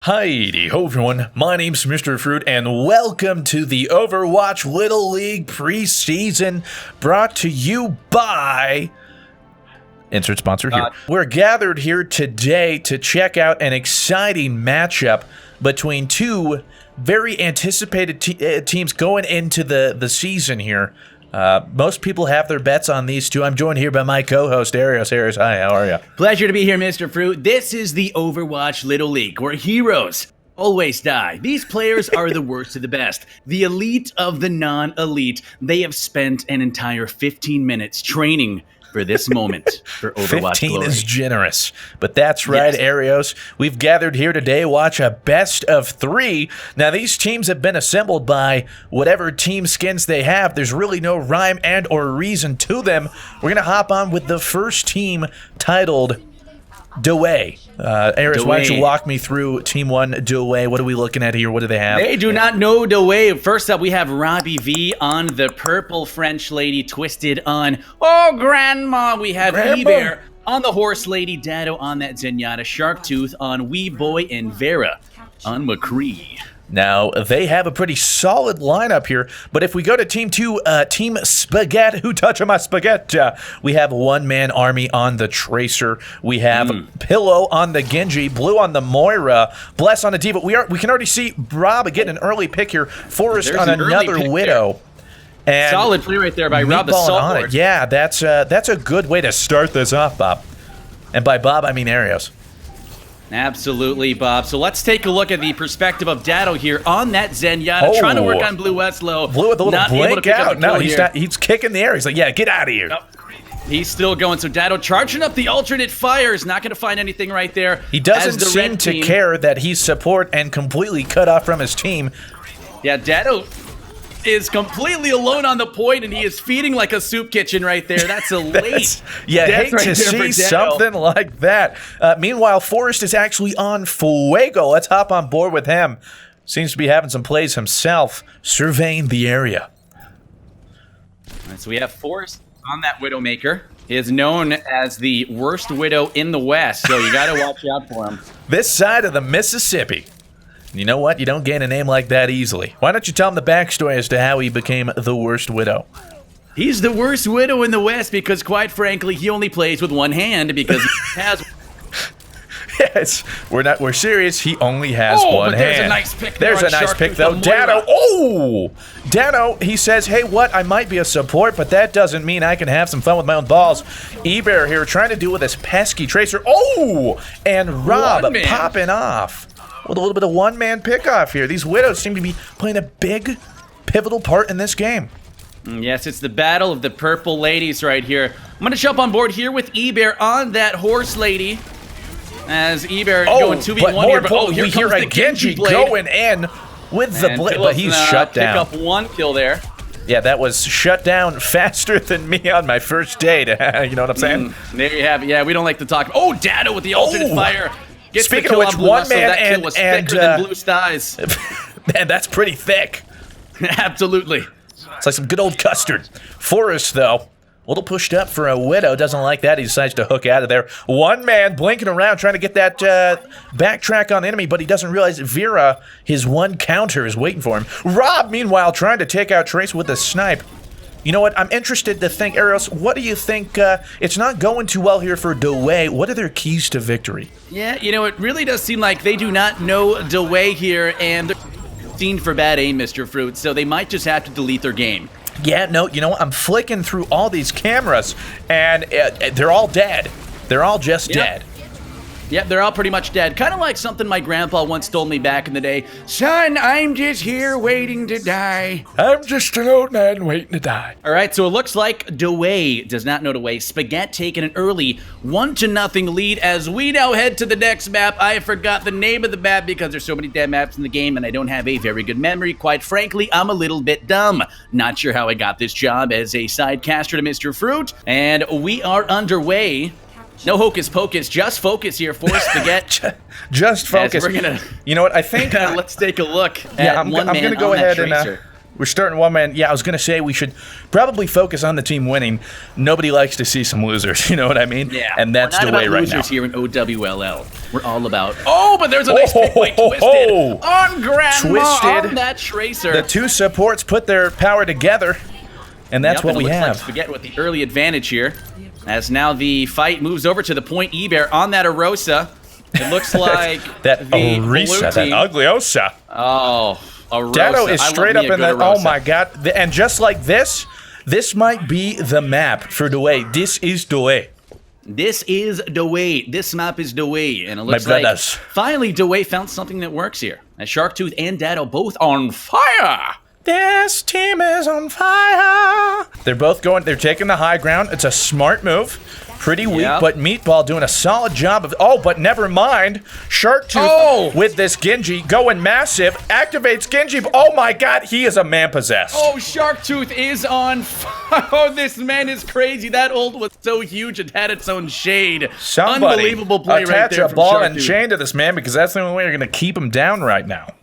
Heidi ho everyone, my name's Mr. Fruit and welcome to the Overwatch Little League preseason brought to you by... Insert sponsor here. We're gathered here today to check out an exciting matchup between two very anticipated teams going into the season here. Most people have their bets on these two. I'm joined here by my co-host, Arios. Arios, hi, how are you? Pleasure to be here, Mr. Fruit. This is the Overwatch Little League, where heroes always die. These players are the worst of the best. The elite of the non-elite. They have spent an entire 15 minutes training for this moment for Overwatch 15 glory. is generous, but that's right, yes. Arios. We've gathered here today to watch a best of three. Now, these teams have been assembled by whatever team skins they have. There's really no rhyme and or reason to them. We're going to hop on with the first team titled Dewey. Arios, why don't you walk me through Team 1 Dewey? What are we looking at here? What do they have? They do not know Dewey. First up, we have Robbie V on the purple French lady, Twisted on Oh Grandma. We have E-Bear on the horse lady, Dado on that Zenyatta, Sharktooth on Wee Boy, and Vera on McCree. Now, they have a pretty solid lineup here, but if we go to Team 2, Team Spaghetti, who touched my spaghetti? We have a one-man army on the Tracer. We have Pilow on the Genji, Blue on the Moira, Bless on the Diva. We can already see Rob getting an early pick here, Forrest on another Widow. And solid play right there by Rob the Saltboard. Yeah, that's a good way to start this off, Bob. And by Bob, I mean Arios. Absolutely, Bob. So let's take a look at the perspective of Dado here on that Zenyatta, trying to work on Blue Westlow. Blue with a little blink out. No, he's kicking the air. He's like, yeah, get out of here. Nope. He's still going. So Dado charging up the alternate fire. Is not going to find anything right there. He doesn't seem to care that he's support and completely cut off from his team. Yeah, Dado is completely alone on the point, and he is feeding like a soup kitchen right there. That's a late hate to see something like that. Meanwhile, Forrest is actually on Fuego. Let's hop on board with him. Seems to be having some plays himself, surveying the area. All right, so we have Forrest on that Widowmaker. He is known as the worst Widow in the West, so you got to watch out for him. This side of the Mississippi. You know what? You don't gain a name like that easily. Why don't you tell him the backstory as to how he became the worst Widow? He's the worst Widow in the West because, quite frankly, he only plays with one hand because he has... Yes, we're serious. He only has one hand. There's a nice pick. There's a nice pick, though. Dado, Dado, he says, hey, what? I might be a support, but that doesn't mean I can have some fun with my own balls. E-Bear here trying to do with this pesky Tracer. And Rob popping off with a little bit of one-man pickoff here. These Widows seem to be playing a big, pivotal part in this game. Yes, it's the battle of the purple ladies right here. I'm going to jump on board here with E-Bear on that horse lady. As E-Bear going 2v1 here. But we hear a Genji going in with the blade, but he's shut down. Pick up one kill there. Yeah, that was shut down faster than me on my first date. You know what I'm saying? There you have it. Yeah, we don't like to talk. Dado with the alternate fire. Speaking of which, one man and thicker than Blue Skies. Man, that's pretty thick. Absolutely. It's like some good old custard. Forrest, though, a little pushed up for a Widow. Doesn't like that. He decides to hook out of there. One man blinking around, trying to get that backtrack on the enemy, but he doesn't realize Vera, his one counter, is waiting for him. Rob, meanwhile, trying to take out Trace with a snipe. You know what? I'm interested to think, Arios, what do you think? It's not going too well here for Dewey. What are their keys to victory? Yeah, you know, it really does seem like they do not know Dewey here, and they're seen for bad aim, Mr. Fruit, so they might just have to delete their game. Yeah, no, you know what? I'm flicking through all these cameras, and they're all dead. They're all just dead. Yep, they're all pretty much dead. Kind of like something my grandpa once told me back in the day. Son, I'm just here waiting to die. I'm just an old man waiting to die. All right, so it looks like Dewey does not know Dewey. Spaghetti taking an early 1-0 lead as we now head to the next map. I forgot the name of the map because there's so many damn maps in the game and I don't have a very good memory. Quite frankly, I'm a little bit dumb. Not sure how I got this job as a sidecaster to Mr. Fruit. And we are underway. No hocus pocus, just focus here for Spaghetti. Just focus. We're gonna, you know what? I think let's take a look. Yeah, I'm gonna go ahead and We're starting one man. Yeah, I was going to say we should probably focus on the team winning. Nobody likes to see some losers, you know what I mean? Yeah. And that's the way right now. Losers here in OWLL. We're all about. Oh, but there's a nice pick by Twisted on Grandma on that Tracer. The two supports put their power together, and that's what we have. Like Spaghetti with the early advantage here. As now the fight moves over to the point E-Bear on that Arosa. It looks like that Orisa, that ugly Osa. Oh, Arosa. Dado is straight up in that. Oh my god. And just like this might be the map for Dewey. This is Dewey. This is Dewey. This map is Dewey. And it looks like finally Dewey found something that works here. As Sharktooth and Dado both on fire. This team is on fire. They're both going, they're taking the high ground. It's a smart move. Pretty weak, but Meatball doing a solid job of, but never mind. Sharktooth with this Genji going massive, activates Genji. Oh my god, he is a man possessed. Oh, Sharktooth is on fire. Oh, this man is crazy. That ult was so huge it had its own shade. Somebody unbelievable play right there attach a ball and chain to this man because that's the only way you're going to keep him down right now.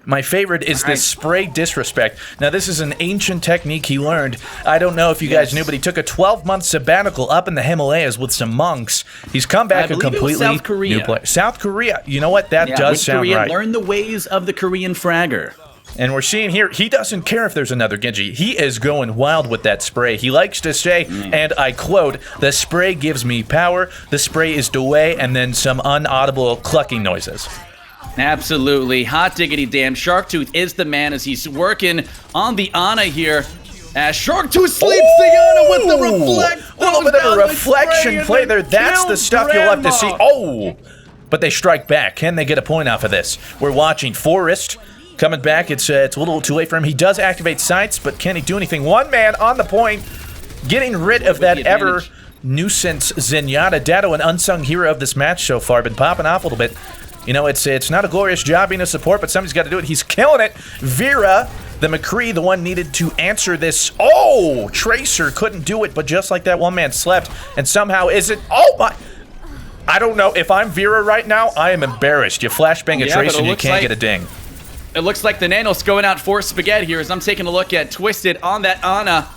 My favorite is this spray disrespect. Now, this is an ancient technique he learned. I don't know if you guys knew, but he took a 12-month sabbatical up in the Himalayas with some monks. He's come back a completely South Korea. new player. South Korea. You know what? That does sound Korea, right. Learn the ways of the Korean fragger. And we're seeing here, he doesn't care if there's another Genji. He is going wild with that spray. He likes to say, and I quote, "The spray gives me power. The spray is the way," and then some unaudible clucking noises. Absolutely. Hot diggity damn. Sharktooth is the man as he's working on the Ana here. As Sharktooth sleeps the Ana with the reflect. A little bit of a reflection play there. That's the stuff you'll have to see. Oh! But they strike back. Can they get a point off of this? We're watching Forrest coming back. It's a little too late for him. He does activate sights, but can he do anything? One man on the point, getting rid of that ever nuisance Zenyatta. Dado, an unsung hero of this match so far, been popping off a little bit. You know, it's not a glorious job being a support, but somebody's got to do it. He's killing it. Vera, the McCree, the one needed to answer this. Oh, Tracer couldn't do it, but just like that, one man slept, and somehow isn't. Oh my! I don't know. If I'm Vera right now, I am embarrassed. You flashbang a Tracer and you can't get a ding. It looks like the Nano's going out for Spaghetti here as I'm taking a look at Twisted on that Ana.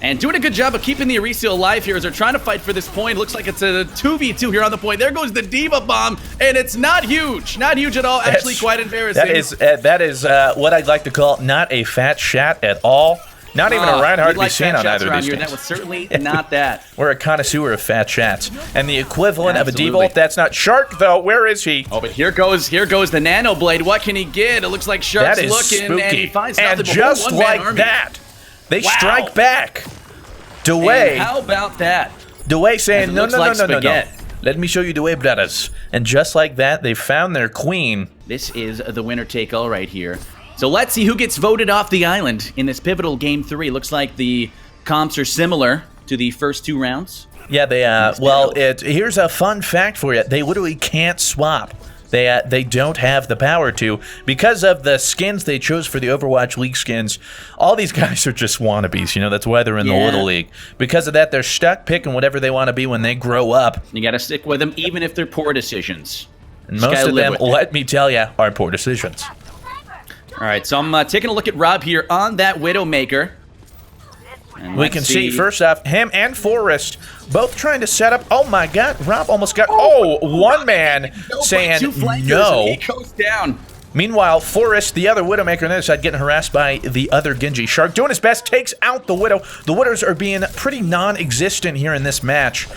And doing a good job of keeping the Arisa alive here as they're trying to fight for this point. It looks like it's a 2v2 here on the point. There goes the Diva Bomb, and it's not huge. Not huge at all. Actually, quite embarrassing. That is what I'd like to call not a fat chat at all. Not even a Reinhardt to be seen on either of these things. That was certainly not that. We're a connoisseur of fat chats. And the equivalent of a D-Volt, that's not Shark, though. Where is he? Oh, but here goes the Nano Blade. What can he get? It looks like Shark's looking, spooky. and he finds nothing. And just like that, they strike back. Dewey. How about that? Dewey saying, no. Let me show you Dewey, brothers. And just like that, they found their queen. This is the winner-take-all right here. So let's see who gets voted off the island in this pivotal Game 3. Looks like the comps are similar to the first two rounds. Yeah, they, here's a fun fact for you. They literally can't swap. They don't have the power to because of the skins they chose for the Overwatch League skins. All these guys are just wannabes, you know. That's why they're in the Little League. Because of that, they're stuck picking whatever they want to be when they grow up. You got to stick with them, even if they're poor decisions. And most of them, let me tell you, are poor decisions. All right, so I'm taking a look at Rob here on that Widowmaker. We can see, first off, him and Forrest both trying to set up. Oh, my God. Rob almost got... one man saying no. He goes down. Meanwhile, Forrest, the other Widowmaker on the other side, getting harassed by the other Genji. Shark doing his best, takes out the Widow. The Widows are being pretty non-existent here in this match.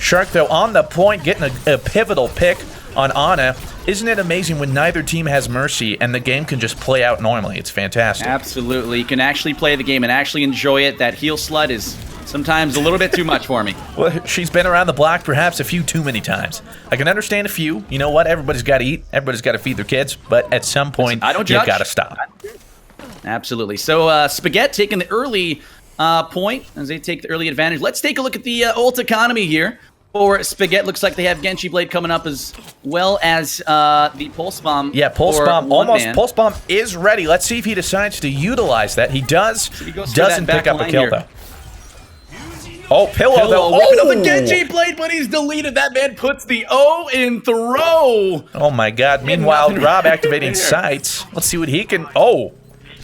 Shark, though, on the point, getting a pivotal pick on Ana. Isn't it amazing when neither team has mercy and the game can just play out normally? It's fantastic. Absolutely. You can actually play the game and actually enjoy it. That heel slut is sometimes a little bit too much for me. Well, she's been around the block perhaps a few too many times. I can understand a few. You know what? Everybody's got to eat. Everybody's got to feed their kids. But at some point, you got to stop. Absolutely. So Spaghetti taking the early point as they take the early advantage. Let's take a look at the ult economy here. For Spaghetti, looks like they have Genji Blade coming up as well as the Pulse Bomb. Yeah, Pulse Bomb almost. Pulse Bomb is ready. Let's see if he decides to utilize that. He does. So doesn't pick up a kill, though. Oh, Pilow, though. Oh, the Genji Blade, but he's deleted. That man puts the O in throw. Oh, my God. Meanwhile, Rob activating sights. Let's see what he can... Oh.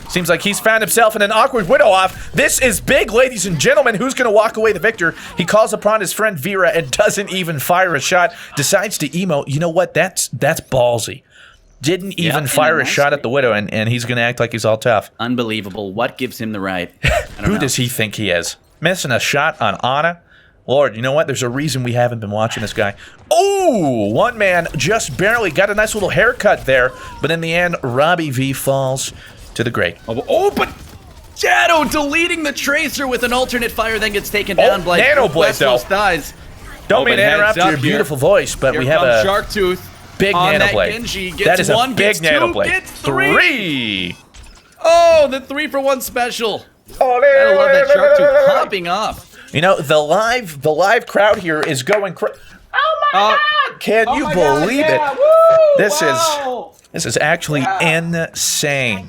Seems like he's found himself in an awkward widow off. This is big, ladies and gentlemen. Who's going to walk away the victor? He calls upon his friend Vera and doesn't even fire a shot. Decides to emote. You know what? That's ballsy. Didn't even fire a shot at the widow, and he's going to act like he's all tough. Unbelievable. What gives him the right? Who does he think he is? Missing a shot on Ana? Lord, you know what? There's a reason we haven't been watching this guy. Oh, one man just barely got a nice little haircut there, but in the end, Robbie V falls to the grave. Oh, but Shadow deleting the Tracer with an alternate fire, then gets taken down by Nanoblade, though. Dies. Don't mean to interrupt your beautiful voice, but we have a Shark Tooth. Big Nanoblade. Genji gets that is one, a big gets Nanoblade. Two, gets three. 3. Oh, the 3-for-1 special. Oh, I love that Shark Tooth popping off. You know, the live crowd here is going crazy. Oh my God! Can you believe it? Woo, This is actually insane.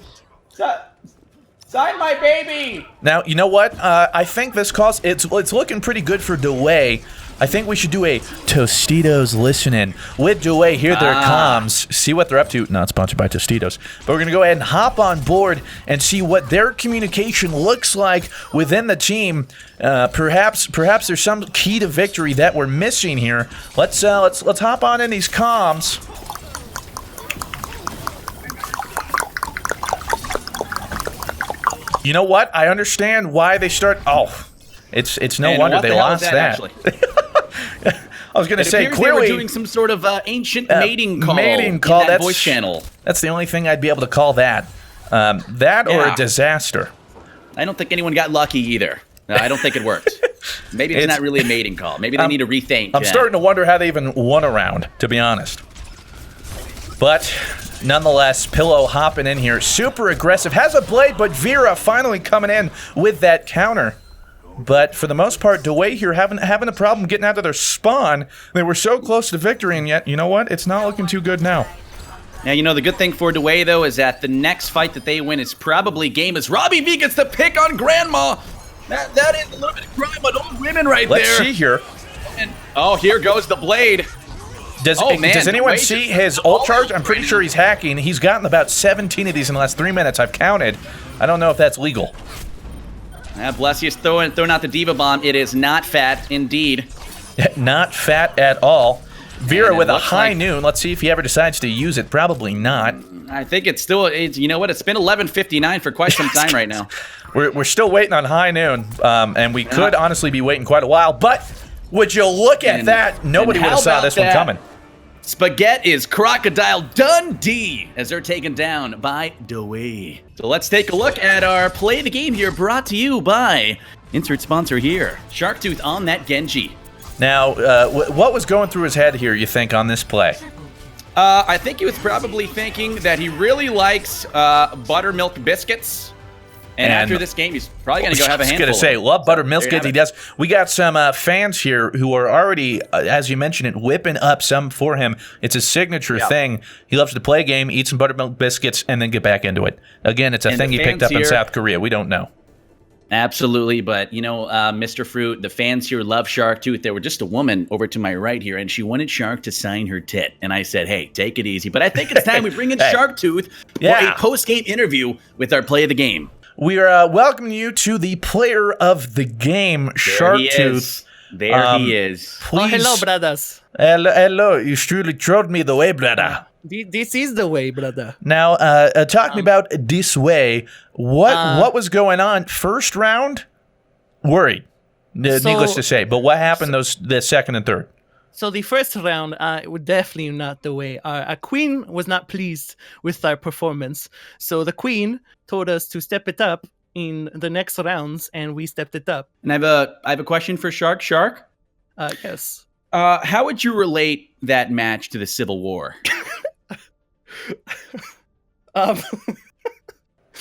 Sign my baby! Now, you know what? I think this calls it's looking pretty good for DeWay. I think we should do a Tostitos listen-in with DeWay. Hear their comms, see what they're up to. Not sponsored by Tostitos. But we're going to go ahead and hop on board and see what their communication looks like within the team. Perhaps there's some key to victory that we're missing here. Let's hop on in these comms. You know what? I understand why they start. Oh, it's no wonder they lost that. I was going to say, clearly they were doing some sort of ancient mating call. Mating call. In that voice channel. That's the only thing I'd be able to call that. That or a disaster. I don't think anyone got lucky either. No, I don't think it worked. Maybe it's not really a mating call. Maybe they need to rethink. I'm starting to wonder how they even won a round, to be honest. But nonetheless, Pilow hopping in here, super aggressive, has a blade, but Vera finally coming in with that counter. But for the most part, DeWay here having a problem getting out of their spawn. They were so close to victory, and yet, you know what? It's not looking too good now. Now, you know, the good thing for DeWay, though, is that the next fight that they win is probably game as Robbie V gets the pick on Grandma. That is a little bit of crime on old women right there. Let's see here. And, here goes the blade. Does anyone see his ult charge? I'm pretty sure he's hacking. He's gotten about 17 of these in the last 3 minutes. I've counted. I don't know if that's legal. Blessius throwing out the Diva Bomb. It is not fat, indeed. Not fat at all. Vera with a high noon. Let's see if he ever decides to use it. Probably not. I think it's still, you know what? It's been 11:59 for quite some time right now. We're still waiting on high noon, and we could honestly be waiting quite a while. But would you look at that? Nobody would have saw this one coming. Spaghetti is Crocodile Dundee as they're taken down by DeWay. So let's take a look at our play of the game here, brought to you by insert sponsor here, Sharktooth on that Genji. Now, what was going through his head here, you think, on this play? I think he was probably thinking that he really likes buttermilk biscuits. And after this game, he's probably going to go have a handful. I was going to say, love buttermilk biscuits. He does. We got some fans here who are already, as you mentioned it, whipping up some for him. It's his signature thing. He loves to play a game, eat some buttermilk biscuits, and then get back into it. Again, it's a thing he picked up in South Korea. We don't know. Absolutely, but you know, Mr. Fruit, the fans here love Sharktooth. There were just a woman over to my right here, and she wanted Shark to sign her tit. And I said, hey, take it easy. But I think it's time we bring in Sharktooth for a post-game interview with our play of the game. We are welcoming you to the player of the game, Sharktooth. There he is. Please. Hello, brothers. Hello. You truly showed me the way, brother. This is the way, brother. Now, talk me about this way. What was going on? First round, worried, needless to say. But what happened the second and third? So the first round, definitely not the way. Our queen was not pleased with our performance. So the queen told us to step it up in the next rounds, and we stepped it up. And I have a question for Shark. Shark? Yes. How would you relate that match to the Civil War?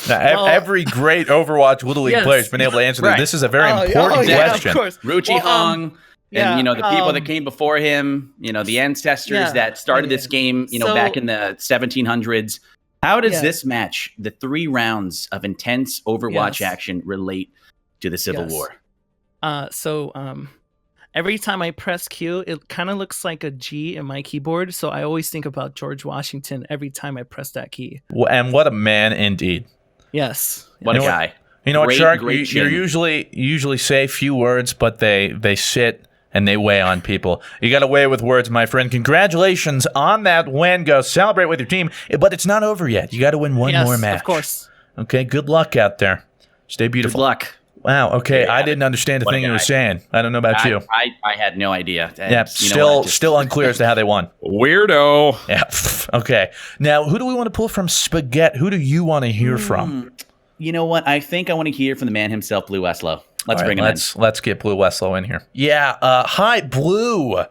Now, every great Overwatch Little League player has been able to answer this. This is a very important question. Of course. Ruchi Hong, and you know the people that came before him, you know the ancestors that started this game, you know back in the 1700s. How does this match, the 3 rounds of intense Overwatch action, relate to the Civil War? Every time I press Q, it kind of looks like a G in my keyboard. So I always think about George Washington every time I press that key. And what a man indeed. Yes. What a guy. You know what, Great, Shark? great You chin. usually say few words, but they sit and they weigh on people. You got to weigh with words, my friend. Congratulations on that win. Go celebrate with your team. But it's not over yet. You got to win one more match. Of course. Okay, good luck out there. Stay beautiful. Good luck. Wow, okay. I didn't understand a thing he was saying. I don't know about you. I had no idea. Yeah, still unclear as to how they won. Weirdo. Yeah, okay. Now, who do we want to pull from Spaghetti? Who do you want to hear from? You know what? I think I want to hear from the man himself, Blue Westlow. Let's bring him in. Let's get Blue Westlow in here. Yeah, hi, Blue.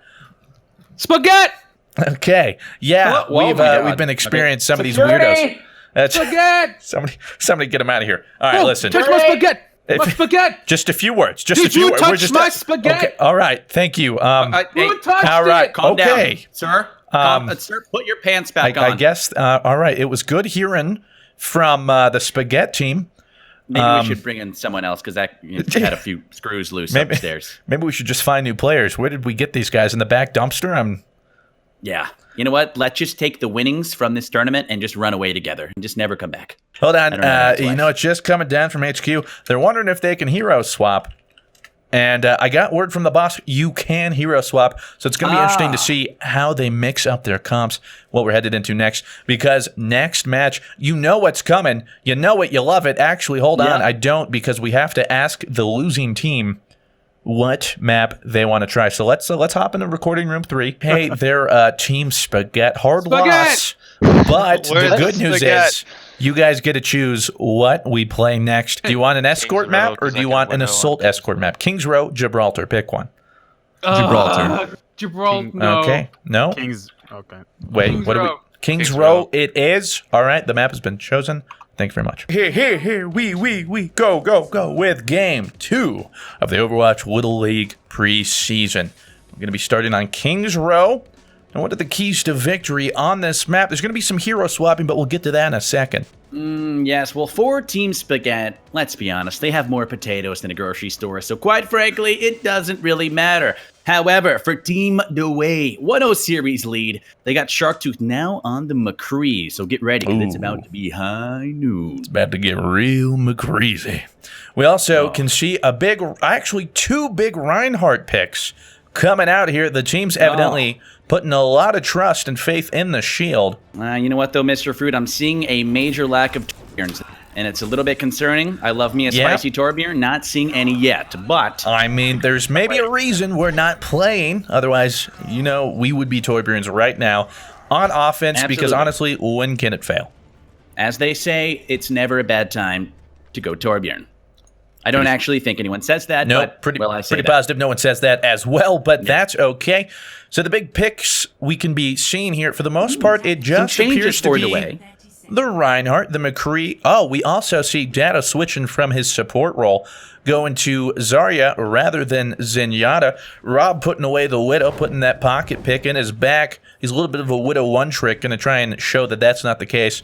Spaghetti. Okay, yeah, Whoa, we've my God. been experiencing some of these Security! weirdos. Spaghetti. Somebody get him out of here. All right, listen. Touch my spaghetti. My spaghetti. Just a few words. Just Did a few you words. touch my spaghetti? Okay. All right. Thank you. Who touched all right. it? Calm Okay. down, sir. Sir, put your pants back I on. guess. All right. It was good hearing from the Spaghetti team. Maybe we should bring in someone else because that had a few screws loose upstairs. Maybe we should just find new players. Where did we get these guys in the back dumpster? Yeah. You know what? Let's just take the winnings from this tournament and just run away together and just never come back. Hold on. I don't know how that's You life. know, it's just coming down from HQ. They're wondering if they can hero swap. And I got word from the boss, you can hero swap. So it's going to be interesting to see how they mix up their comps, what we're headed into next. Because next match, you know what's coming. You know it, you love it. Actually, hold on. I don't, because we have to ask the losing team what map they want to try. So let's hop into recording room 3. Hey, they're Team Spaghetti. Hard loss. But the good news is you guys get to choose what we play next. Do you want an escort map or do you want an assault escort map? Kings Row, Gibraltar. Pick one. Gibraltar. No. Okay. No? Kings. Okay. Wait, Kings what do we... Row. Kings Row it is. All right, the map has been chosen. Thank you very much. Here, we go with game 2 of the Overwatch Little League preseason. We're going to be starting on Kings Row. And what are the keys to victory on this map? There's going to be some hero swapping, but we'll get to that in a second. Yes, well, for Team Spaghetti, let's be honest, they have more potatoes than a grocery store, so quite frankly, it doesn't really matter. However, for Team DeWay, 1-0 series lead, they got Sharktooth now on the McCree, so get ready, 'cause it's about to be high noon. It's about to get real McCreasy. We also can see actually 2 big Reinhardt picks coming out here. The team's evidently putting a lot of trust and faith in the shield. You know what, though, Mr. Fruit? I'm seeing a major lack of Torbjorns, and it's a little bit concerning. I love me a spicy Torbjorn, not seeing any yet, but... I mean, there's maybe a reason we're not playing. Otherwise, you know, we would be Torbjorns right now on offense because, honestly, when can it fail? As they say, it's never a bad time to go Torbjorn. I don't actually think anyone says that, but pretty that. positive no one says that as well, but that's okay. So the big picks we can be seeing here, for the most part, it just appears to be the Reinhardt, the McCree. Oh, we also see Data switching from his support role, going to Zarya rather than Zenyatta. Rob putting away the Widow, putting that pocket pick in his back. He's a little bit of a Widow one trick, going to try and show that that's not the case.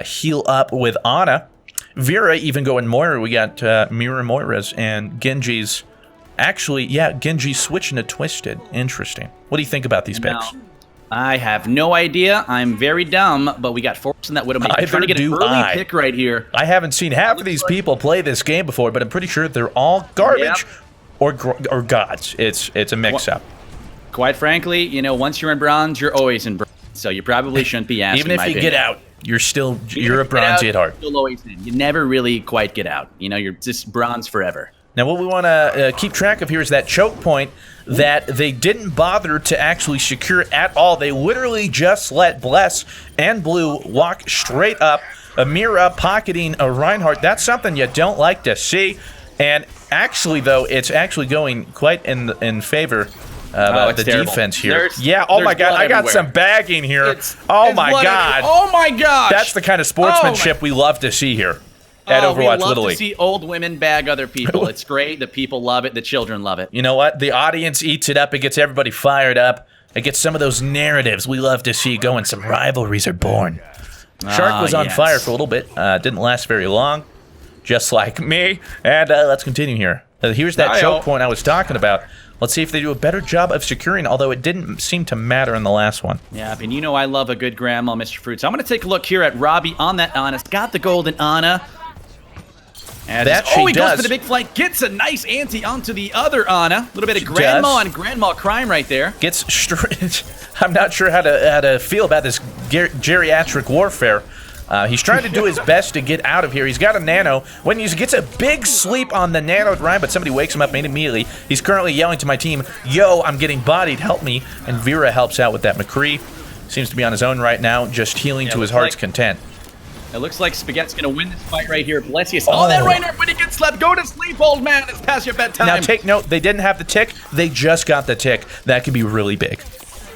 Heal up with Ana. Vera even going Moira. We got Mira Moira's and Genji's. Actually, yeah, Genji switching to Twisted. Interesting. What do you think about these picks? I have no idea. I'm very dumb, but we got Force in that Widow. I'm trying to get an early pick right here. I haven't seen half of these people play this game before, but I'm pretty sure they're all garbage or gods. It's a mix-up. Quite frankly, you know, once you're in bronze, you're always in bronze. So you probably shouldn't be asking. Even if you get out, you're a bronze at heart. You'll always in. You never really quite get out. You know, you're just bronze forever. Now, what we want to keep track of here is that choke point that they didn't bother to actually secure at all. They literally just let Bless and Blue walk straight up. Amira pocketing a Reinhardt. That's something you don't like to see. And actually, though, it's actually going quite in favor of the defense here. Oh my God, I got some bagging here. Oh my God. Oh my gosh. That's the kind of sportsmanship we love to see here at Overwatch Little League. We love to see old women bag other people. It's great. The people love it. The children love it. You know what? The audience eats it up. It gets everybody fired up. It gets some of those narratives we love to see going. Some rivalries are born. Shark was on fire for a little bit. Didn't last very long, just like me. And let's continue here. Here's that choke point I was talking about. Let's see if they do a better job of securing, although it didn't seem to matter in the last one. Yeah, and you know I love a good grandma, Mr. Fruit. So I'm going to take a look here at Robbie on that Ana. Got the golden Ana. That he she goes does. for the big flank, gets a nice ante onto the other Ana. A little bit of grandma on grandma crime right there. Gets straight. I'm not sure how to feel about this geriatric warfare. He's trying to do his best to get out of here. He's got a nano. When he gets a big sleep on the nano Ryan, but somebody wakes him up immediately. He's currently yelling to my team, "Yo, I'm getting bodied, help me." And Vera helps out with that. McCree seems to be on his own right now, just healing to his heart's content. It looks like Spaghetti's going to win this fight right here. Blessius. Oh, that Reinhardt when he gets slept. Go to sleep, old man. It's past your bedtime. Now take note, they didn't have the tick. They just got the tick. That could be really big.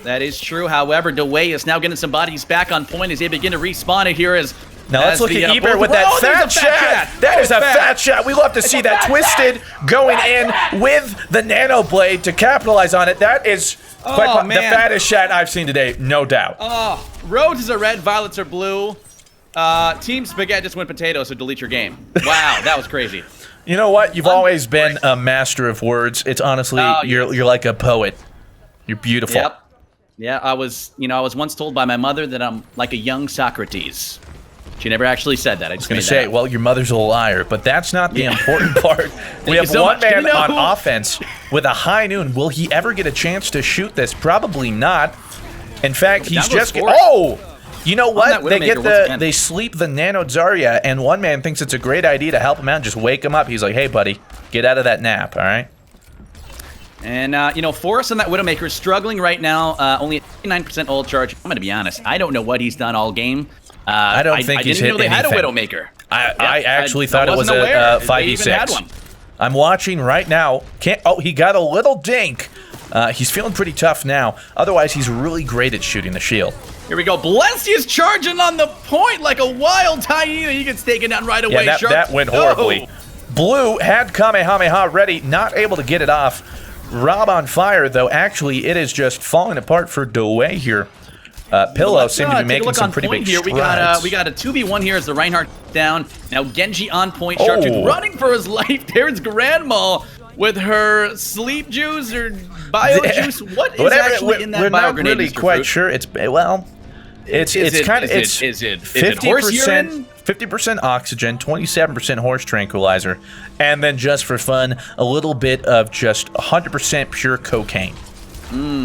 That is true. However, DeWay is now getting some bodies back on point as they begin to respawn it here. Now let's look at Eber with that fat shot. That is a fat shot. We love to see that twisted going in with the nano blade to capitalize on it. That is quite the fattest shot I've seen today, no doubt. Rhodes is a red, Violets are blue. Team Spaghetti just went potato, so delete your game. Wow, that was crazy. You know what? You've always been a master of words. It's honestly, you're like a poet. You're beautiful. Yep. Yeah, I was once told by my mother that I'm like a young Socrates. She never actually said that. I just was going to say, well, your mother's a liar, but that's not the important part. We have one man on offense with a high noon. Will he ever get a chance to shoot this? Probably not. In fact, he's just... You know what? They sleep the nano Zarya, and one man thinks it's a great idea to help him out and just wake him up. He's like, hey, buddy, get out of that nap, all right? And, Forrest on that Widowmaker is struggling right now. Only 9% ult charge. I'm going to be honest. I don't know what he's done all game. I don't think he's hit anything. I didn't know they had a Widowmaker. I actually thought it was a 5v6. I'm watching right now. He got a little dink. He's feeling pretty tough now. Otherwise, he's really great at shooting the shield. Here we go. Blessius charging on the point like a wild hyena. He gets taken down right away. Yeah, that went horribly. Blue had Kamehameha ready, not able to get it off. Rob on fire, though. Actually, it is just falling apart for DeWay here. Pilow seemed to be making some pretty big strides. We got a 2v1 here as the Reinhardt down. Now Genji on point. Sharptooth running for his life. There's Grandma with her sleep juice or bio juice. What is actually in that bio grenade? We're not really quite sure. It's kind of 50% oxygen, 27% horse tranquilizer, and then just for fun, a little bit of just 100% pure cocaine.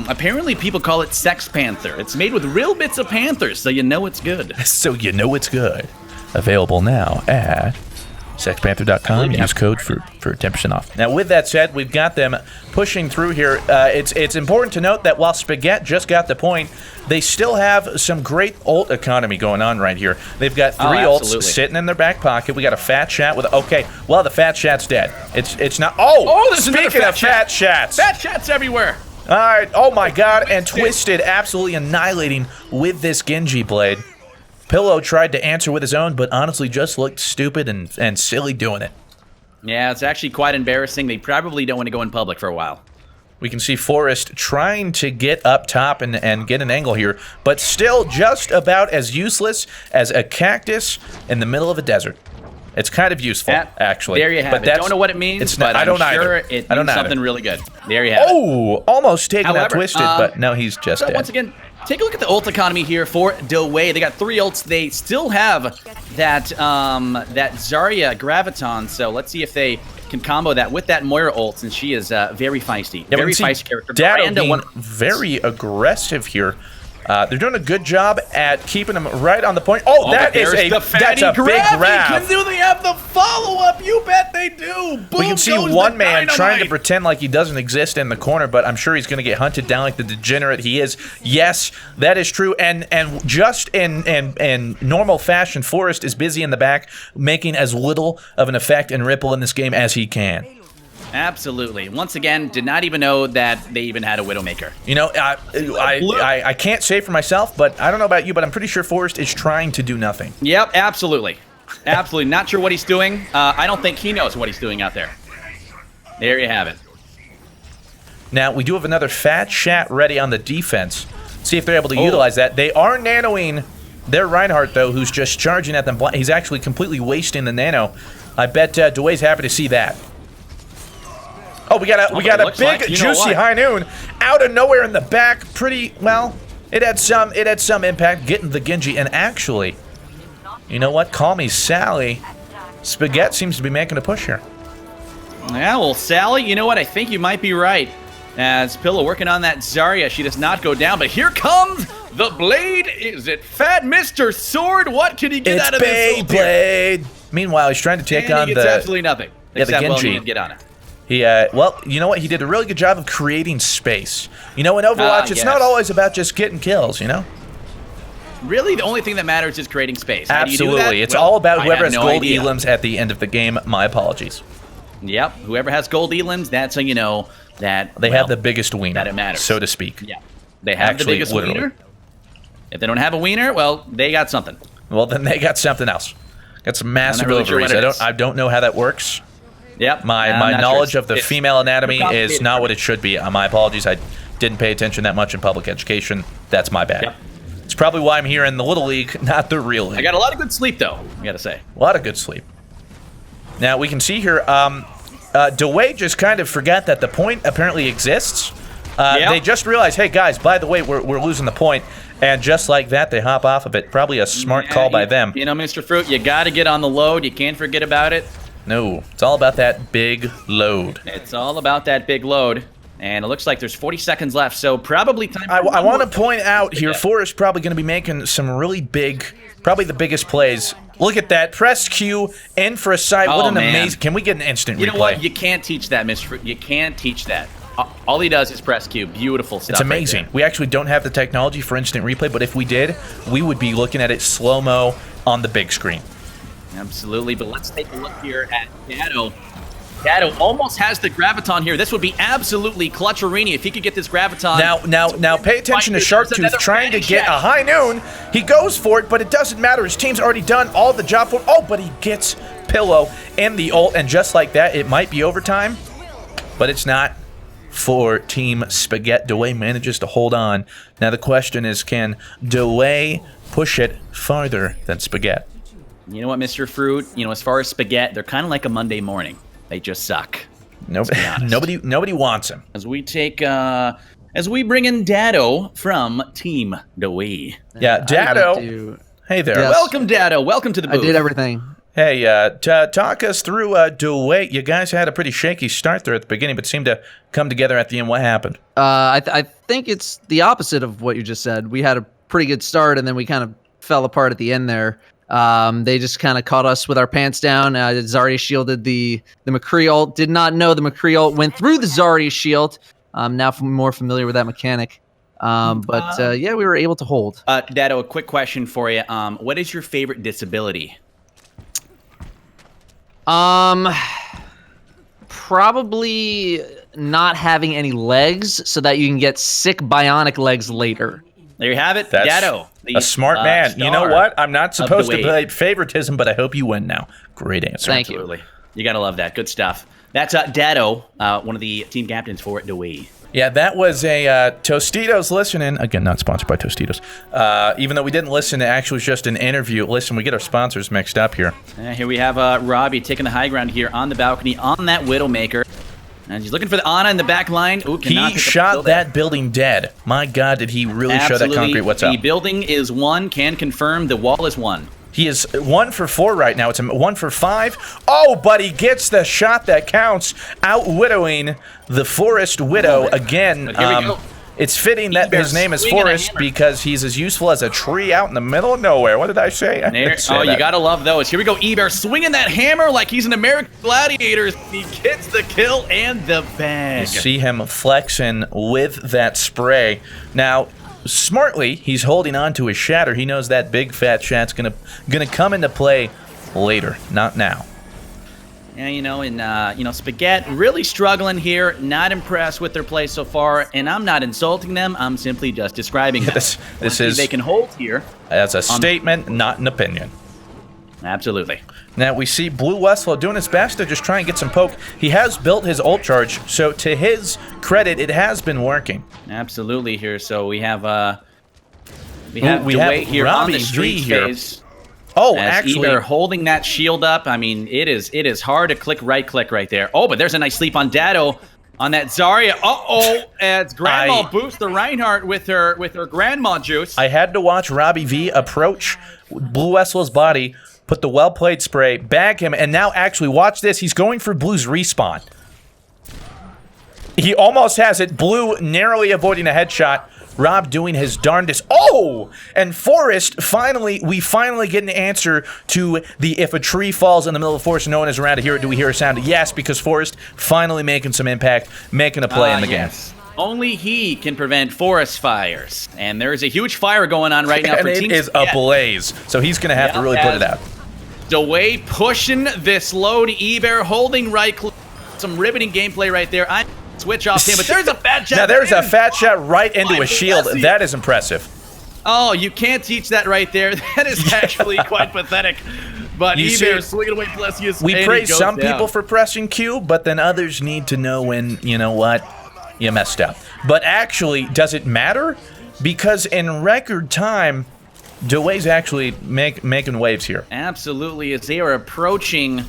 Apparently people call it Sex Panther. It's made with real bits of panthers, so you know it's good. So you know it's good. Available now at sexpanther.com. Use code for 10% off. Now, with that said, we've got them pushing through here. It's important to note that while Spaghetti just got the point, they still have some great ult economy going on right here. They've got 3 ults sitting in their back pocket. We got a fat shot with... Okay, well, the fat shot's dead. It's not... Speaking of fat shots. Fat shots everywhere. All right. Oh, my God. And Twisted absolutely annihilating with this Genji blade. Pilow tried to answer with his own, but honestly just looked stupid and silly doing it. Yeah, it's actually quite embarrassing. They probably don't want to go in public for a while. We can see Forrest trying to get up top and get an angle here, but still just about as useless as a cactus in the middle of a desert. It's kind of useful, actually. There you have it. Don't know what it means, but I'm sure it means something really good. There you have it. Oh, almost taking that Twisted, but no, he's just dead. Once again, take a look at the ult economy here for DeWay. They got 3 ults. They still have that Zarya Graviton, so let's see if they can combo that with that Moira ult, since she is very feisty. Yeah, very feisty character. Dado being very aggressive here. They're doing a good job at keeping him right on the point. That's a big grab. Do they have the follow-up? You bet they do. Boom, we can see one man trying to pretend like he doesn't exist in the corner, but I'm sure he's going to get hunted down like the degenerate he is. Yes, that is true. And just in normal fashion, Forrest is busy in the back, making as little of an effect and ripple in this game as he can. Absolutely. Once again, did not even know that they even had a Widowmaker. You know, I can't say for myself, but I don't know about you, but I'm pretty sure Forrest is trying to do nothing. Yep, absolutely. Absolutely. Not sure what he's doing. I don't think he knows what he's doing out there. There you have it. Now, we do have another fat shot ready on the defense. See if they're able to utilize that. They are nanoing their Reinhardt, though, who's just charging at them. He's actually completely wasting the nano. I bet DeWay's happy to see that. Oh, we got a big juicy high noon out of nowhere in the back. Pretty well. It had some impact getting the Genji, and actually, you know what? Call me Sally. Spaghetti seems to be making a push here. Yeah, well, Sally, you know what? I think you might be right. As Pilow working on that Zarya, she does not go down, but here comes the blade. Is it Fat Mr. Sword? What can he get out of this? Blade. Meanwhile, he's trying to take on he gets absolutely nothing. Yeah, the Except, well, Genji. he didn't get on it. He, well, you know what? He did a really good job of creating space. You know, in Overwatch, it's not always about just getting kills, you know? Really, the only thing that matters is creating space. How do you do Absolutely. that? It's Well, all about I whoever have has no gold idea. elims at the end of the game. My apologies. Yep, whoever has gold elims, that's how you know that They have the biggest wiener, that it matters. so to speak. Yeah, they have Actually, the biggest literally. wiener. If they don't have a wiener, well, they got something. Well, then they got something else. Got some massive really sure ovaries. what it is. I don't know how that works. Yep. My I'm not knowledge sure. of the It's female anatomy is complicated. not what it should be. My apologies. I didn't pay attention that much in public education. That's my bad. Yep. It's probably why I'm here in the Little League, not the real league. I got a lot of good sleep, though, I gotta say. A lot of good sleep. Now, we can see here, DeWay just kind of forgot that the point apparently exists. Yep. They just realized, hey, guys, by the way, we're losing the point. And just like that, they hop off of it. Probably a smart call by them. You know, Mr. Fruit, you gotta get on the load. You can't forget about it. No, it's all about that big load. It's all about that big load. And it looks like there's 40 seconds left, so probably time. I want to point out here, Forrest probably going to be making some really big, probably the biggest plays. Look at that. Press Q, in for a side. What an amazing... Can we get an instant replay? You know what? You can't teach that, Mr. Fruit. You can't teach that. All he does is press Q. Beautiful stuff. It's amazing. Right We actually don't have the technology for instant replay, but if we did, we would be looking at it slow-mo on the big screen. Absolutely, but let's take a look here at Dado. Dado almost has the Graviton here. This would be absolutely clutcherini if he could get this Graviton. Now, pay attention to Sharktooth trying to get a high noon. He goes for it, but it doesn't matter. His team's already done all the job for him. Oh, but he gets Pilow and the ult, and just like that, it might be overtime, but it's not for Team Spaghetti. DeWay manages to hold on. Now the question is, can DeWay push it farther than Spaghetti? You know what, Mr. Fruit? You know, as far as Spaghetti, they're kind of like a Monday morning. They just suck. Nobody wants him. As we take, as we bring in Dado from Team DeWay. Yeah, Dado. Hey there. Yes. Welcome, Dado. Welcome to the booth. I did everything. Hey, talk us through DeWay. You guys had a pretty shaky start there at the beginning, but seemed to come together at the end. What happened? I think it's the opposite of what you just said. We had a pretty good start, and then we kind of fell apart at the end there. They just kind of caught us with our pants down. Zarya shielded the McCree ult. Did not know the McCree ult went through the Zarya shield. Now more familiar with that mechanic. But yeah, we were able to hold. Dado, a quick question for you. What is your favorite disability? Probably not having any legs so that you can get sick bionic legs later. There you have it, That's Dado. a smart man. You know what? I'm not supposed to play favoritism, but I hope you win now. Great answer. Thank you. Absolutely. You gotta love that. Good stuff. That's Dado, one of the team captains for DeWay. Yeah, that was a Tostitos listening. Again, not sponsored by Tostitos. Even though we didn't listen, it actually was just an interview. Listen, we get our sponsors mixed up here. Here we have Robbie taking the high ground here on the balcony on that Widowmaker. And he's looking for the Ana in the back line. Ooh, He shot that building dead. My God, did he really show that concrete? What's up? The building is 1, can confirm. The wall is 1. He is 1 for 4 right now. It's a 1 for 5. Oh, but he gets the shot that counts, out-widowing the Forest Widow again. But here we go. It's fitting that his name is Forest because he's as useful as a tree out in the middle of nowhere. What did I say? I didn't say Oh, that. you gotta love those. Here we go, Eber swinging that hammer like he's an American Gladiator. He gets the kill and the bag. You see him flexing with that spray. Now, smartly, he's holding on to his shatter. He knows that big fat shot's gonna come into play later, not now. Yeah, you know, and Spaghetti really struggling here. Not impressed with their play so far, and I'm not insulting them. I'm simply just describing them. This is they can hold here. As a statement, not an opinion. Absolutely. Now we see Blue Westlaw doing his best to just try and get some poke. He has built his ult charge, so to his credit, it has been working. Absolutely here. So we have we DeWay have here on Robbie the street V here. phase. Oh, As actually, Eber holding that shield up. I mean, it is hard to click right there. Oh, but there's a nice sleep on Dado on that Zarya. As Grandma boosts the Reinhardt with her grandma juice. I had to watch Robbie V approach Blue Westlaw's body put the well-played spray, bag him, and now actually watch this. He's going for Blue's respawn. He almost has it. Blue narrowly avoiding a headshot. Rob doing his darndest. Oh! And Forrest, we finally get an answer to the if a tree falls in the middle of the forest, no one is around to hear it, do we hear a sound? Yes, because Forrest finally making some impact, making a play in the game. Only he can prevent forest fires. And there is a huge fire going on right now for Team It is ablaze, so he's going to have to really put it out. DeWay pushing this low to Eber, holding right click. Some riveting gameplay right there. I'm switch off him, but there's a fat shot. Now there's a fat shot right into a shield. That is impressive. Oh, you can't teach that right there. That is actually quite pathetic. But Eber swinging away Blessius. We praise some people for pressing Q, but then others need to know when, you know what, you messed up. But actually, does it matter? Because in record time, DeWay's actually making waves here. Absolutely, as they are approaching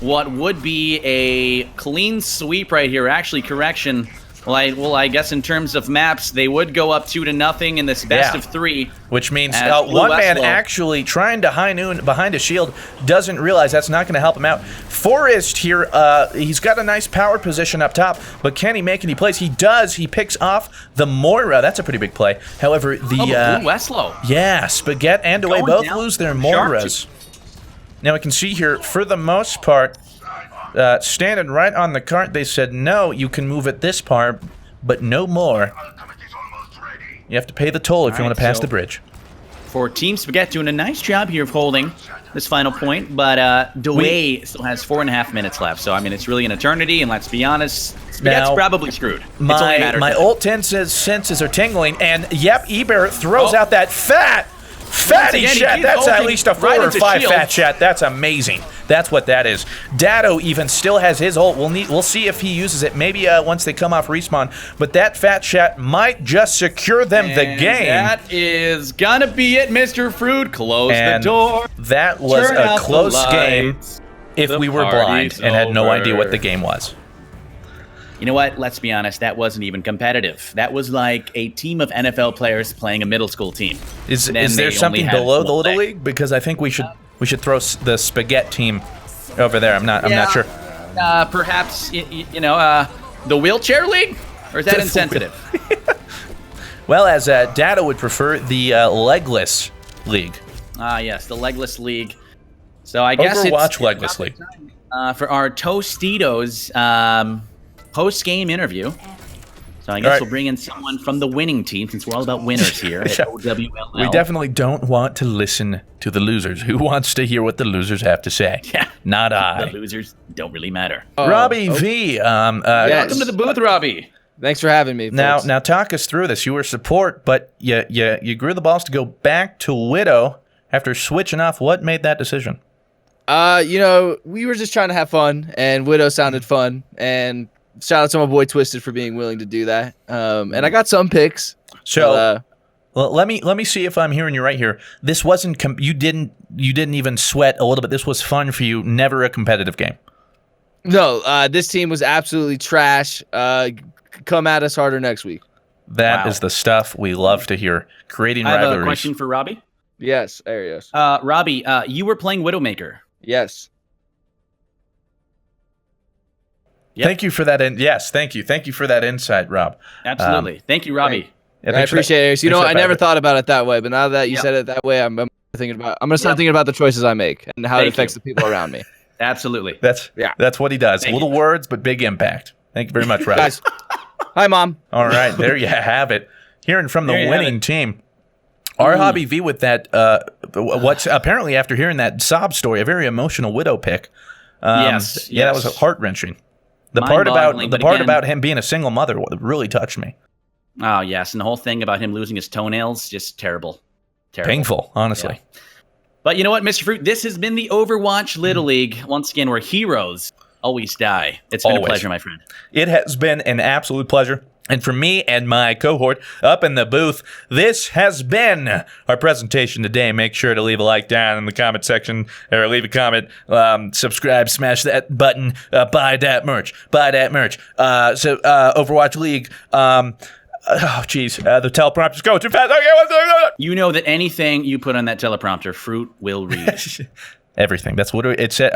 what would be a clean sweep right here. Actually, correction. Well, I guess in terms of maps, they would go up 2-0 in this best of 3. Which means one man actually trying to high noon behind a shield doesn't realize that's not going to help him out. Forrest here, he's got a nice power position up top, but can he make any plays? He does. He picks off the Moira. That's a pretty big play. However, the Blue Westlow. Yeah, Spaghetti and DeWay both lose their Moiras. Now we can see here, for the most part, standing right on the cart, they said, no, you can move at this part, but no more. You have to pay the toll if you want to pass the bridge. For Team Spaghetti doing a nice job here of holding this final point, but DeWay still has 4.5 minutes left, so I mean, it's really an eternity, and let's be honest, Spaghetti's probably screwed. My ult senses are tingling, and yep, Eber throws out that fatty shot. That's at least a 4 or 5 fat shot. That's amazing. That's what that is. Dado even still has his ult. We'll see if he uses it. Maybe once they come off respawn. But that fat shot might just secure them the game. That is gonna be it, Mr. Fruit. Close the door. That was a close game. If we were blind and had no idea what the game was. You know what? Let's be honest. That wasn't even competitive. That was like a team of NFL players playing a middle school team. Is there something below the Little League? Because I think we should throw the Spaghetti team over there. I'm not sure. Perhaps the Wheelchair League, or is that insensitive? Well, as Data would prefer, the Legless League. Yes, the Legless League. So I guess Overwatch Legless League. For our Tostitos post-game interview. So I guess we'll bring in someone from the winning team, since we're all about winners here at OWLL. We definitely don't want to listen to the losers. Who wants to hear what the losers have to say? Yeah. Not I. The losers don't really matter. Robbie V. Welcome to the booth, Robbie. Thanks for having me, folks. Now talk us through this. You were support, but you grew the balls to go back to Widow after switching off. What made that decision? We were just trying to have fun, and Widow sounded fun, and shout out to my boy Twisted for being willing to do that. And I got some picks. So, well, let me see if I'm hearing you right here. This wasn't you didn't even sweat a little bit. This was fun for you. Never a competitive game. No, this team was absolutely trash. Come at us harder next week. That is the stuff we love to hear. Creating rivalries. I have a question for Robbie. Yes, there he is. Robbie, you were playing Widowmaker. Yes. Yep. Thank you for that. Yes, thank you. Thank you for that insight, Rob. Absolutely. Thank you, Robbie. I appreciate it. I never thought about it that way, but now that you said it that way, I'm going to start thinking about the choices I make and how it affects the people around me. Absolutely. That's what he does. Little words, but big impact. Thank you very much, Rob. Guys, hi, Mom. All right, there you have it. Hearing from the winning team. Our Hobby V with that, what's apparently after hearing that sob story, a very emotional Widow pick. Yes. That was heart-wrenching. The part about him being a single mother really touched me. Oh, yes. And the whole thing about him losing his toenails, just terrible. Painful, honestly. Yeah. But you know what, Mr. Fruit? This has been the Overwatch Little League. Once again, where heroes always die. It's been a pleasure, my friend. It has been an absolute pleasure. And for me and my cohort up in the booth, this has been our presentation today. Make sure to leave a like down in the comment section, or leave a comment, subscribe, smash that button, buy that merch. So Overwatch League, the teleprompters go too fast. Okay, you know that anything you put on that teleprompter, Fruit will read. Everything. That's what it said.